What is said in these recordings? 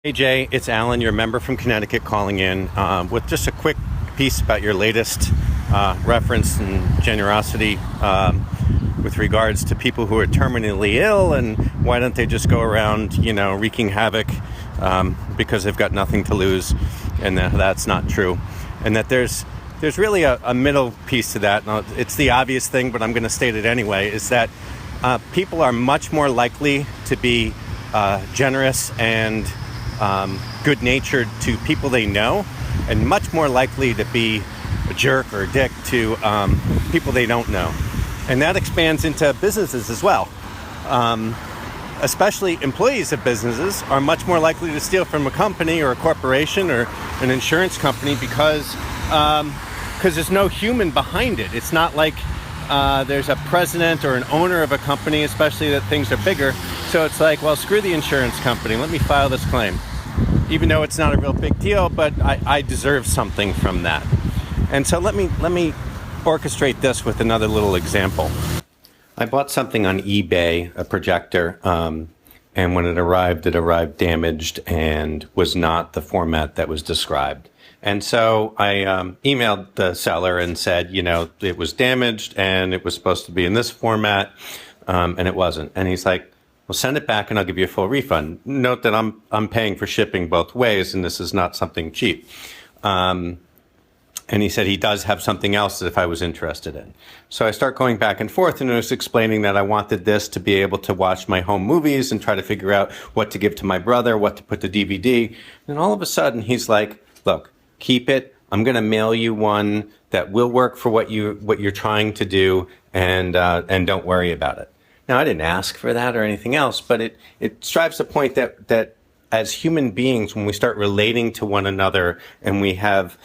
Hey Jay, it's Alan, your member from Connecticut, calling in with just a quick piece about your latest reference and generosity with regards to people who are terminally ill, and why don't they just go around, wreaking havoc because they've got nothing to lose, and that's not true, and that there's really a middle piece to that. Now, it's the obvious thing, but I'm going to state it anyway, is that people are much more likely to be generous and good-natured to people they know, and much more likely to be a jerk or a dick to people they don't know. And that expands into businesses as well. Especially employees of businesses are much more likely to steal from a company or a corporation or an insurance company because there's no human behind it. It's not like there's a president or an owner of a company, especially that things are bigger. So it's like, well, screw the insurance company. Let me file this claim. Even though it's not a real big deal, but I deserve something from that. And so let me orchestrate this with another little example. I bought something on eBay, a projector, and when it arrived damaged and was not the format that was described. And so I emailed the seller and said, it was damaged and it was supposed to be in this format, and it wasn't. And he's like, well, send it back and I'll give you a full refund. Note that I'm paying for shipping both ways, and this is not something cheap. And he said he does have something else that if I was interested in. So I start going back and forth, and I was explaining that I wanted this to be able to watch my home movies and try to figure out what to give to my brother, what to put to DVD. And all of a sudden he's like, look, keep it. I'm going to mail you one that will work for what you're trying to do, and don't worry about it. Now, I didn't ask for that or anything else, but it strives the point that as human beings, when we start relating to one another and we have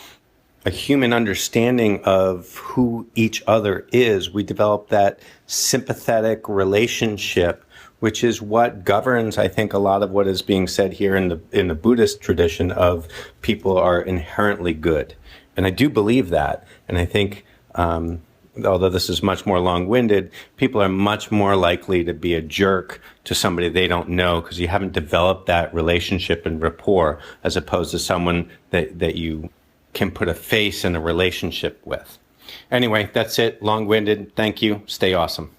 a human understanding of who each other is, we develop that sympathetic relationship, which is what governs, I think, a lot of what is being said here in the Buddhist tradition of people are inherently good. And I do believe that. And I think, although this is much more long-winded, people are much more likely to be a jerk to somebody they don't know because you haven't developed that relationship and rapport, as opposed to someone that you can put a face in a relationship with. Anyway, that's it. Long-winded. Thank you. Stay awesome.